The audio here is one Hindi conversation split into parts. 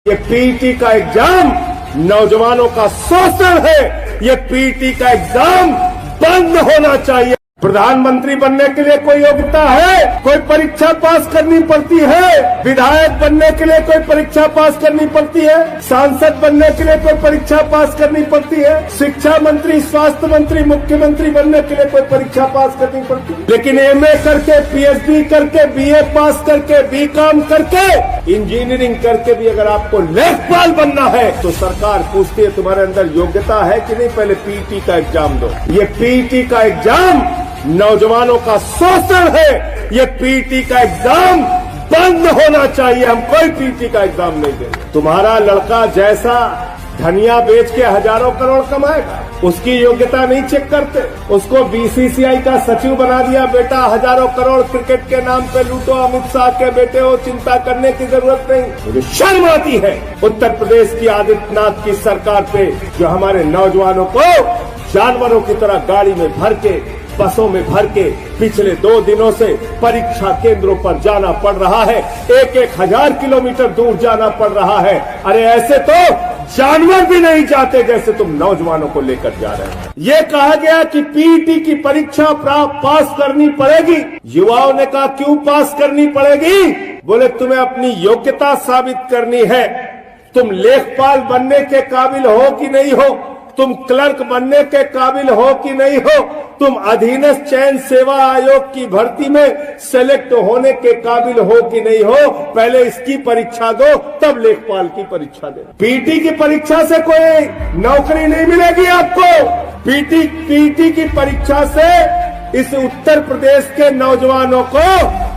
ये पीटी का एग्जाम नौजवानों का शोषण है। ये पीटी का एग्जाम बंद होना चाहिए। प्रधानमंत्री बनने के लिए कोई योग्यता है? कोई परीक्षा पास करनी पड़ती है? विधायक बनने के लिए कोई परीक्षा पास करनी पड़ती है? सांसद बनने के लिए कोई परीक्षा पास करनी पड़ती है? शिक्षा मंत्री, स्वास्थ्य मंत्री, मुख्यमंत्री बनने के लिए कोई परीक्षा पास करनी पड़ती है? लेकिन एमए करके, पीएचडी करके, बीए पास करके, बीकॉम करके, इंजीनियरिंग करके भी अगर आपको लेखपाल बनना है तो सरकार पूछती है तुम्हारे अंदर योग्यता है कि नहीं, पहले पीटी का एग्जाम दो। ये पीटी का एग्जाम नौजवानों का शोषण है। ये पीटी का एग्जाम बंद होना चाहिए। हम कोई पीटी का एग्जाम नहीं देंगे। तुम्हारा लड़का जैसा धनिया बेच के हजारों करोड़ कमाएगा, उसकी योग्यता नहीं चेक करते। उसको बीसीसीआई का सचिव बना दिया, बेटा हजारों करोड़ क्रिकेट के नाम पे लूटो, अमित शाह के बेटे हो, चिंता करने की जरूरत नहीं। मुझे शर्म आती है उत्तर प्रदेश की आदित्यनाथ की सरकार पे, जो हमारे नौजवानों को जानवरों की तरह गाड़ी में भर के, बसों में भर के पिछले 2 दिनों से परीक्षा केंद्रों पर जाना पड़ रहा है। 1-1 हजार किलोमीटर दूर जाना पड़ रहा है। अरे ऐसे तो जानवर भी नहीं जाते जैसे तुम नौजवानों को लेकर जा रहे हैं। ये कहा गया कि पीटी की परीक्षा पास करनी पड़ेगी। युवाओं ने कहा क्यों पास करनी पड़ेगी? बोले तुम्हें अपनी योग्यता साबित करनी है। तुम लेखपाल बनने के काबिल हो कि नहीं हो, तुम क्लर्क बनने के काबिल हो कि नहीं हो, तुम अधीनस्थ चयन सेवा आयोग की भर्ती में सेलेक्ट होने के काबिल हो कि नहीं हो, पहले इसकी परीक्षा दो, तब लेखपाल की परीक्षा दे। पीटी की परीक्षा से कोई नौकरी नहीं मिलेगी आपको। पीटी की परीक्षा से इस उत्तर प्रदेश के नौजवानों को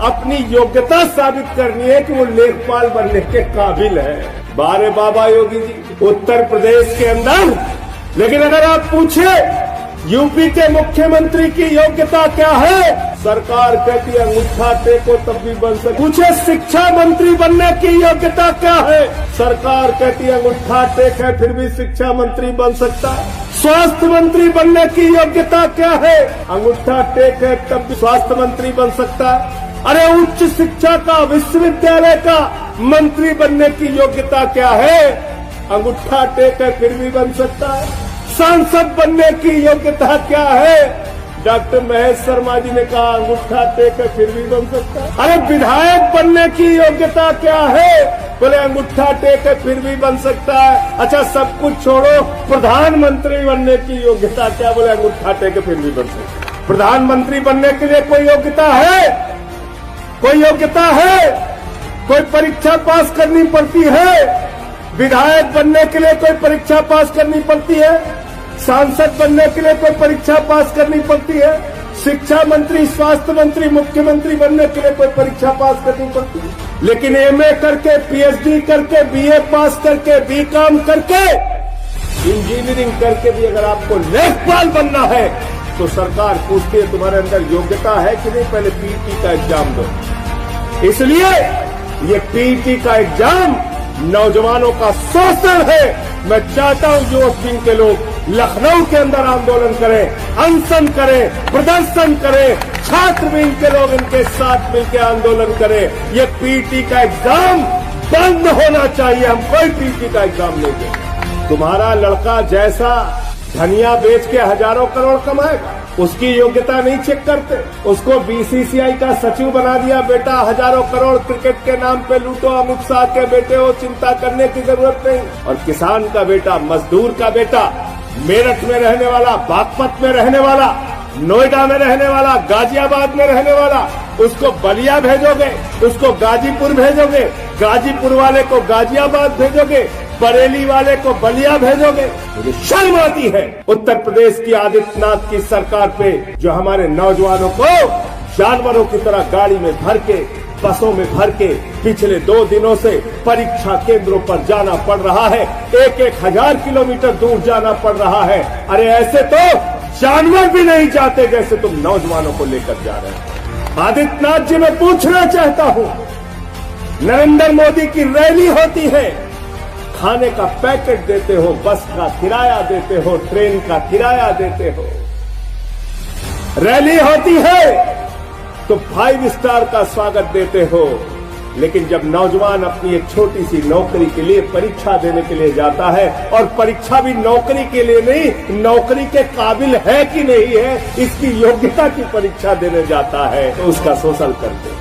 अपनी योग्यता साबित करनी है कि वो लेखपाल बनने के काबिल है। बारे बाबा योगी जी, उत्तर प्रदेश के अंदर, लेकिन अगर आप पूछे यूपी के मुख्यमंत्री की योग्यता क्या है, सरकार कहती है अंगूठा टेको तब भी बन सकता। पूछे शिक्षा मंत्री बनने की योग्यता क्या है, सरकार कहती है अंगूठा टेक है फिर भी शिक्षा मंत्री बन सकता है। स्वास्थ्य मंत्री बनने की योग्यता क्या है, अंगूठा टेक है तब भी स्वास्थ्य मंत्री बन सकता है। अरे उच्च शिक्षा का, विश्वविद्यालय का मंत्री बनने की योग्यता क्या है, अंगूठा टेक है फिर भी बन सकता है। सांसद बनने की योग्यता क्या है, डॉक्टर महेश शर्मा जी ने कहा अंगूठा टेक है फिर भी बन सकता है। अरे विधायक बनने की योग्यता क्या है, बोले अंगूठा टेक है फिर भी बन सकता है। अच्छा सब कुछ छोड़ो, प्रधानमंत्री बनने की योग्यता क्या, बोले अंगूठा टेक है फिर भी बन सकता है। प्रधानमंत्री बनने के लिए कोई योग्यता है? कोई योग्यता है? कोई परीक्षा पास करनी पड़ती है? विधायक बनने के लिए कोई परीक्षा पास करनी पड़ती है? सांसद बनने के लिए कोई परीक्षा पास करनी पड़ती है? शिक्षा मंत्री, स्वास्थ्य मंत्री, मुख्यमंत्री बनने के लिए कोई परीक्षा पास करनी पड़ती है? लेकिन एमए करके, पीएचडी करके, बीए पास करके, बीकॉम करके, इंजीनियरिंग करके भी अगर आपको लेखपाल बनना है तो सरकार पूछती है तुम्हारे अंदर योग्यता है कि नहीं, पहले पीटी का एग्जाम दो। इसलिए ये पीटी का एग्जाम नौजवानों का शोषण है। मैं चाहता हूं युवक विंग के लोग लखनऊ के अंदर आंदोलन करें, अनशन करें, प्रदर्शन करें, छात्र विंग के लोग इनके साथ मिलकर आंदोलन करें। ये पीटी का एग्जाम बंद होना चाहिए। हम कोई पीटी का एग्जाम नहीं देंगे। तुम्हारा लड़का जैसा धनिया बेच के हजारों करोड़ कमाएगा, उसकी योग्यता नहीं चेक करते। उसको बीसीसीआई का सचिव बना दिया, बेटा हजारों करोड़ क्रिकेट के नाम पे लूटो, अमित शाह के बेटे हो, चिंता करने की जरूरत नहीं। और किसान का बेटा, मजदूर का बेटा, मेरठ में रहने वाला, बागपत में रहने वाला, नोएडा में रहने वाला, गाजियाबाद में रहने वाला, उसको बलिया भेजोगे, उसको गाजीपुर भेजोगे, गाजीपुर वाले को गाजियाबाद भेजोगे, बरेली वाले को बलिया भेजोगे। मुझे शर्म आती है उत्तर प्रदेश की आदित्यनाथ की सरकार पे, जो हमारे नौजवानों को जानवरों की तरह गाड़ी में भर के, बसों में भर के पिछले 2 दिनों से परीक्षा केंद्रों पर जाना पड़ रहा है। 1-1 हजार किलोमीटर दूर जाना पड़ रहा है। अरे ऐसे तो जानवर भी नहीं जाते जैसे तुम नौजवानों को लेकर जा रहे हैं। आदित्यनाथ जी, मैं पूछना चाहता हूं, नरेंद्र मोदी की रैली होती है, खाने का पैकेट देते हो, बस का किराया देते हो, ट्रेन का किराया देते हो। रैली होती है तो 5 स्टार का स्वागत देते हो, लेकिन जब नौजवान अपनी एक छोटी सी नौकरी के लिए परीक्षा देने के लिए जाता है, और परीक्षा भी नौकरी के लिए नहीं, नौकरी के काबिल है कि नहीं है इसकी योग्यता की परीक्षा देने जाता है, तो उसका शोषण करते।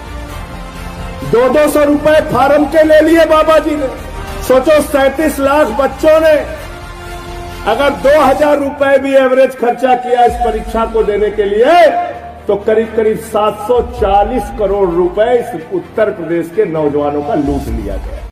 200 रुपए फार्म के ले लिए बाबा जी ने। सोचो 37 लाख बच्चों ने अगर 2000 रुपए भी एवरेज खर्चा किया इस परीक्षा को देने के लिए, तो करीब करीब 740 करोड़ रुपए इस उत्तर प्रदेश के नौजवानों का लूट लिया गया।